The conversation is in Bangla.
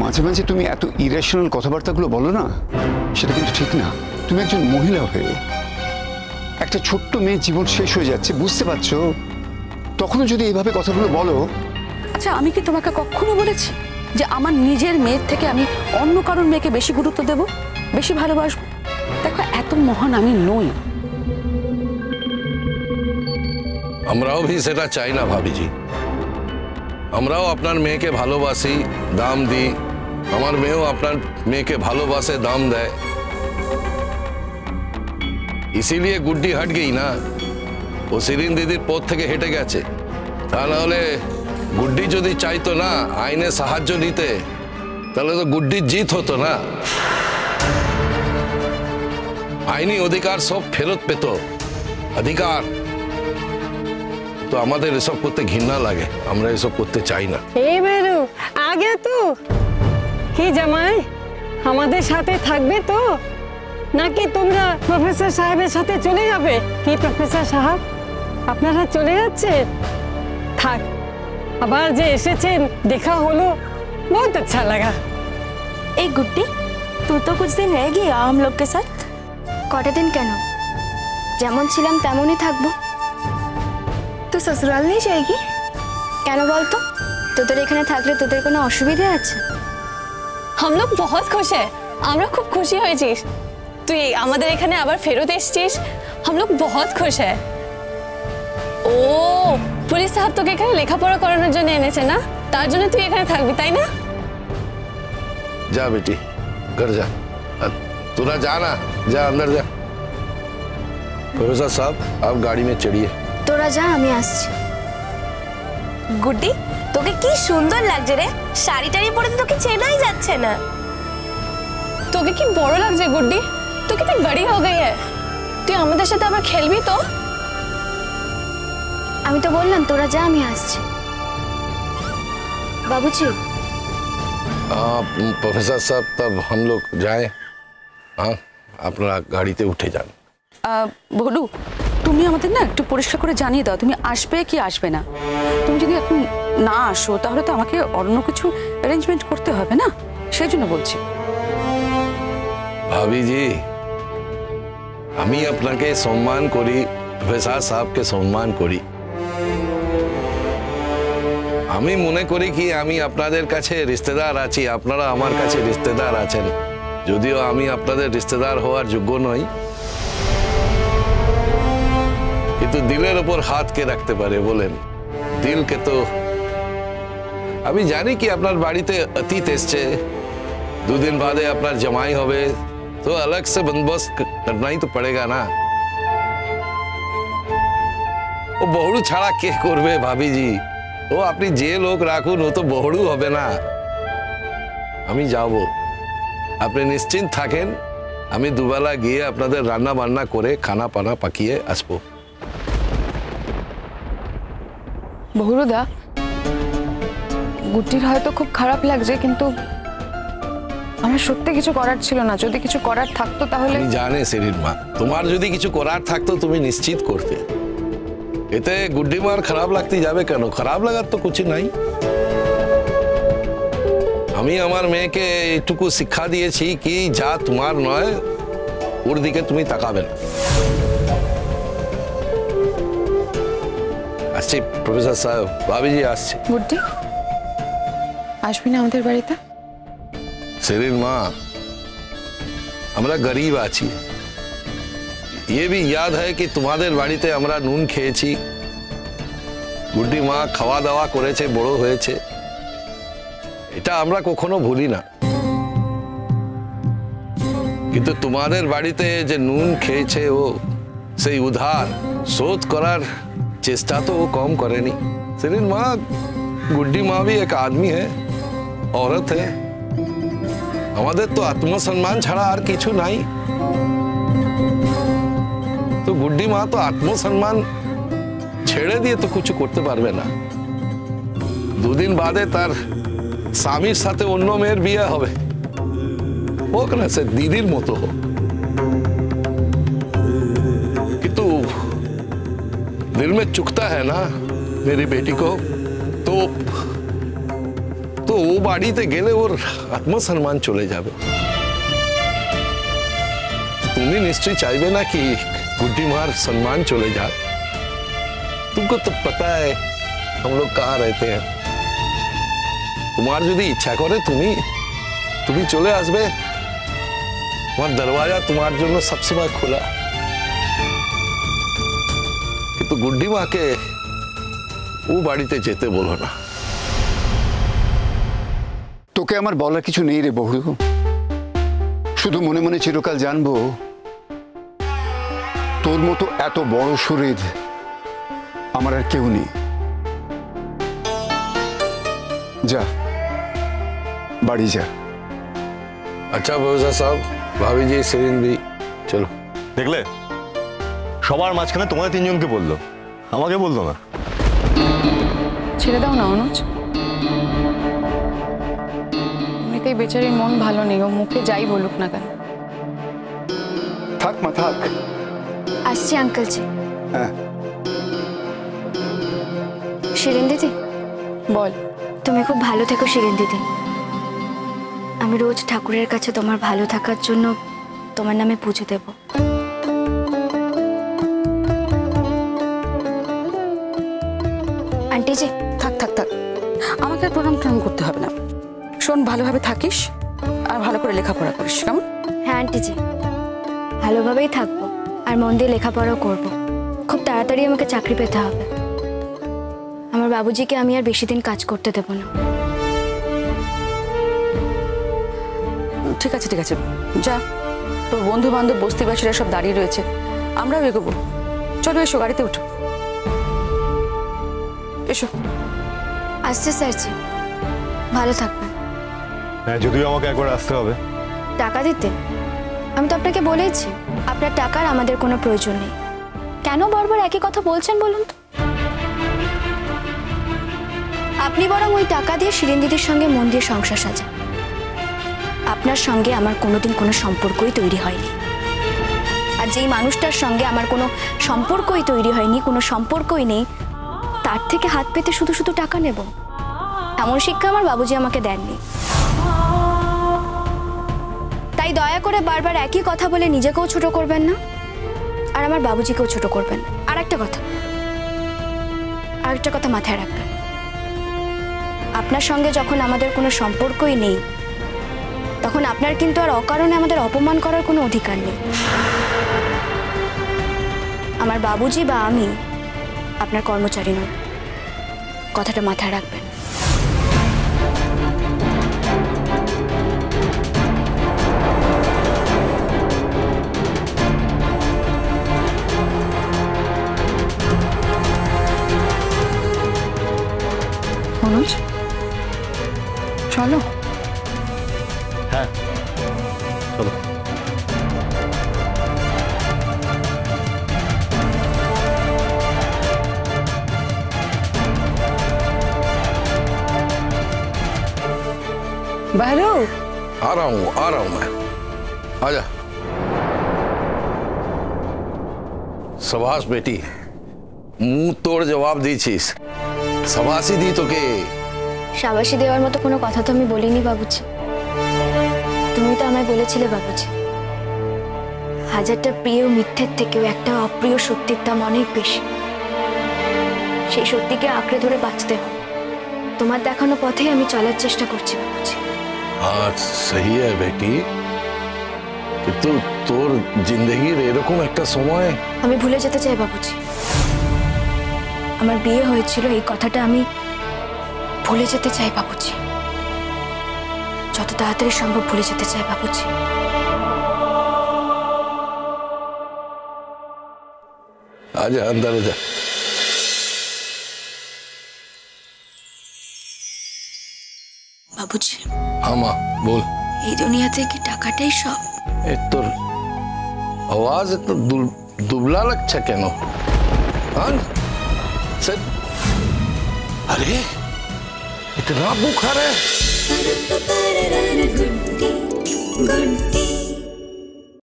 মাঝে মাঝে তুমি এত ইরেশনাল কথাবার্তাগুলো বলো না, সেটা কিন্তু ঠিক না। তুমি একজন মহিলা হয়ে একটা ছোট্ট মেয়ের জীবন শেষ হয়ে যাচ্ছে, বুঝতে পারছো? তখনও যদি এইভাবে কথাগুলো বলো। আচ্ছা, আমি কি তোমাকে কখনো বলেছি যে আমার নিজের মেয়ের থেকে আমি অন্য কারোর মেয়েকে বেশি গুরুত্ব দেব, বেশি ভালোবাসবো? দেখো, এত মহান আমি নই। আমরাও भी সেটা চাই না ভাবিজি। আমরাও আপনার মেয়েকে ভালোবাসি, দাম দিই। আমার মেয়েও আপনার মেয়েকে ভালোবাসে, দাম দেয়। इसीलिए गुड्डी हट गई ना, वो सिरिन दीदिर पद থেকে হেঁটে গেছে। তা না হলে গুড্ডি যদি চাইতো না আইনে সাহায্য নিতে, তাহলে তো গুড্ডির জিত হতো না। আইনি অধিকার সব ফেরত পেত, অধিকার। তো আমাদের এসব করতে ঘৃণা লাগে, আমরা এসব করতে চাই না। এই বেরু আগে তো কি জামাই আমাদের সাথে থাকবে তো, নাকি তোমরা প্রফেসর সাহেবের সাথে চলে যাবে? কি প্রফেসর সাহেব, আপনারা চলে যাচ্ছেন? থাক, আবার যে এসেছেন দেখা হলো, बहुत अच्छा लगा। एक गुड्डी, तू तो कुछ दिन रहेगी हम लोग के साथ? कटा दिन কেন? যেমন ছিলাম তেমনই থাকবো। তুই শ্বশুরাল নিয়ে যাইগি কেন বলতো? তোদের এখানে থাকলে তোদের কোনো অসুবিধা আছে? हम लोग बहुत खुश है, আমরা খুব খুশি হয়েছি তুই আমাদের এখানে আবার ফেরত এসেছিস। हम लोग बहुत खुश है। ও পুলিশ সাহেব তোকে এখানে লেখাপড়া করানোর জন্য এনেছে না, তার জন্য তুই এখানে থাকবি, তাই না? जा बेटी, घर जा। तू ना जाना, जा अंदर जा। प्रोफेसर साहब, आप गाड़ी में चढ़िए। তোরা যা, আমি আসছি। গুড্ডি, তোকে কি সুন্দর লাগছে রে, শাড়ি টাড়ি পরে তো তোকে চেনাই যাচ্ছে না। তোকে কি বড় লাগছে গুড্ডি, তুই কিতনি বড়ি হয়ে গই है। তুই আমাদের সাথে আবার খেলবি তো? আমি তো বললাম তোরা যা, আমি আসছি। বাবুজি, प्रोफेसर साहब, तब हम लोग जाए। हाँ, अपना गाड़ीते उठे जान। ভলু, তুমি আমাদের না একটু পরিষ্কার করে জানিয়ে দাও তুমি আসবে কি আসবে না। তুমি যদি এখন না আসো তাহলে তো আমাকে অন্য কিছু অ্যারেঞ্জমেন্ট করতে হবে না, সেই জন্য বলছি। भाभी जी, আমি আপনাকে সম্মান করি, প্রফেসর সাহেবকে সম্মান করি। আমি মনে করি কি আমি আপনাদের কাছে রিশতেদার আছি, আপনারা আমার কাছে রিশতেদার আছেন। যদিও আমি আপনাদের রিশতেদার হওয়ার যোগ্য নই, কিন্তু দিলের উপর হাত কে রাখতে পারে বলেন? দিলকে তো আমি জানি কি আপনার বাড়িতে অতীত এসছে, দুদিন বাদে আপনার জামাই হবে, तो अलग से बंदोबस्त करना ही तो पड़ेगा ना। वो बहुड़ू छाड़ा के करबे भाभी जी, वो अपनी जे लोक राखुन, वो तो बहुड़ू होबे ना। আমি যাব, আপনি নিশ্চিন্ত থাকেন। আমি দুবেলা গিয়ে আপনাদের রান্না বান্না করে খানা পানা পাকিয়ে আসবো। বহুরুদা, গুটির হয়তো খুব খারাপ লাগছে, কিন্তু আমার সত্যি কিছু করার ছিল না। যদি কিছু করার থাকতো তাহলে। আমি জানি সেরির মা, তোমার যদি কিছু করার থাকতো তুমি নিশ্চিত করতে। এতে গুড্ডি মার খারাপ লাগতে যাবে কেন? খারাপ লাগার তো কিছু নাই। আমি আমার মেয়েকে এইটুকু শিক্ষা দিয়েছি কি যা তোমার নয় ওর দিকে তুমি তাকাবে না। আসছি প্রফেসর সাহেব, ভাবিজি আসছি। গুড্ডি, আসবি না আমাদের বাড়িতে? সেরিন মা, আমরা গরিব আছি। ये भी याद है कि তোমাদের বাড়িতে আমরা নুন খেয়েছি, গুড্ডি মা খাওয়া দাওয়া করেছে, বড় হয়েছে, এটা আমরা কখনো ভুলি না। কিন্তু তোমাদের বাড়িতে যে নুন খেয়েছে ও সেই উধার শোধ করার চেষ্টা তো ও কম করেনি। সেরিন মা, गुड्डी माँ भी एक आदमी है, औरत है। আমাদের তো আত্মসম্মান ছাড়া আর কিছু নাই। তো গুড্ডি মা তো আত্মসম্মান ছেড়ে দিয়ে তো কিছু করতে পারবে না। দুদিন বাদে তার স্বামীর সাথে অন্য মেয়ের বিয়ে হবে, হোক না সে দিদির মতো হোক, কিন্তু दिल में चुकता है ना मेरी बेटी को, तो वो বাড়িতে গেলে ওর আত্মসম্মান চলে যাবে। তুমি নিশ্চয়ই চাইবে না कि गुड्डी मार सम्मान चले जाए। तुमको तो पता है हम लोग कहाँ रहते हैं। तुम्हार यदि इच्छा करे तुम्ही चले आसबे, तुम्हार दरवाजा तुम्हार जन्य सब समय खुला। কিন্তু गुड्डी माँ के वो বাড়িতে যেতে বলো না। তোকে আমার বলার কিছু নেই রে বহু, শুধু মনে মনে চিরকাল জানবো তোর মতো এত বড় শরীর আমার আর কেউ নেই। যা বাড়ি যা। अच्छा प्रोफेसर साहब, भाभी जी, सेरिन भी चलो। দেখলে সবার মাঝখানে তোমাদের তিনজনকে বললো, আমাকে বললো না। ছেড়ে দাও না অনুজ, অনেকেই বেচারির মন ভালো নেই, ও মুখে যাই বলুক না কেন। থাক মা থাক। আসছি আঙ্কেল জি। হ্যাঁ শিরিন দিদি, বল। তুমি খুব ভালো থেকো শিরিন দিদি। আমি রোজ ঠাকুরের কাছে তোমার ভালো থাকার জন্য তোমার নামে পুজো দেব। আন্টি জি। থাক থাক থাক, আমাকে আর প্রণাম টনাম করতে হবে না। শোন, ভালোভাবে থাকিস আর ভালো করে লেখাপড়া করিস, কেমন? হ্যাঁ আন্টি জি, ভালোভাবেই থাকবো আর মন দিয়ে লেখাপড়াও করব। খুব তাড়াতাড়ি আমাকে চাকরি পেতে হবে। আমার বাবুজিকে আমি আর বেশি দিন কাজ করতে দেব না। ঠিক আছে ঠিক আছে, যা। তোর বন্ধু বান্ধব বস্তিবাসীরা সব দাঁড়িয়ে রয়েছে, আমরাও এগোবো। চলো এসো, গাড়িতে উঠো, এসো। আসছে স্যার জি, ভালো থাকবেন। হ্যাঁ, যদিও আমাকে একবার আসতে হবে। টাকা দিতে? আমি তো আপনাকে বলেইছি আপনার টাকার আমাদের কোনো প্রয়োজন নেই। কেন বারবার একই কথা বলছেন বলুন তো? আপনি বরং ওই টাকা দিয়ে শিরিন দিদির সঙ্গে মন দিয়ে সংসার সাজান। আপনার সঙ্গে আমার কোনোদিন কোনো সম্পর্কই তৈরি হয়নি, আর যেই মানুষটার সঙ্গে আমার কোনো সম্পর্কই তৈরি হয়নি, কোনো সম্পর্কই নেই, তার থেকে হাত পেতে শুধু শুধু টাকা নেব, এমন শিক্ষা আমার বাবুজি আমাকে দেননি। তাই দয়া করে বারবার একই কথা বলে নিজেকেও ছোট করবেন না, আর আমার বাবুজিকেও ছোট করবেন না। আর একটা কথা মাথায় রাখবেন, আপনার সঙ্গে যখন আমাদের কোনো সম্পর্কই নেই, তখন আপনার কিন্তু আর অকারণে আমাদের অপমান করার কোনো অধিকার নেই। আমার বাবুজি বা আমি আপনার কর্মচারী নই, কথাটা মাথায় রাখবেন। অনুজ, চলো। হ্যাঁ চলো। बहरू, आ रहा हूं मैं। आजा। सबास बेटी, मुंह तोड़ जवाब दीछिस। सबासी दी तो के শাবাশি দেওয়ার মতো কোনো কথা তো আমি বলিনি বাবুজি। তুমি তো আমায় বলেছিলে বাবুজি, হাজারটা প্রিয় মিথ্যের থেকেও একটা অপ্রিয় সত্যির দাম অনেক বেশি। সেই সত্যিকে আঁকড়ে ধরে বাঁচতে হবে। তোমার দেখানো পথেই আমি চলার চেষ্টা করছি বাবুজি। हाँ सही है बेटी, কিন্তু তোর জিন্দেগির এরকম একটা সময় আমি ভুলে যেতে চাই বাবুজি। আমার বিয়ে হয়েছিল এই কথাটা আমি ভুলে যেতে চাই বাবুজি, যত তাড়াতাড়ি সম্ভব ভুলে যেতে চাই বাবুজি। आजा अंदर आजा। বাবুজি, हाँ माँ बोल। এই দুনিয়াতে কি টাকাটাই সব? তোর आवाज तो दुबला लगता কেন? हाँ सर, अरे इतना बुखार है।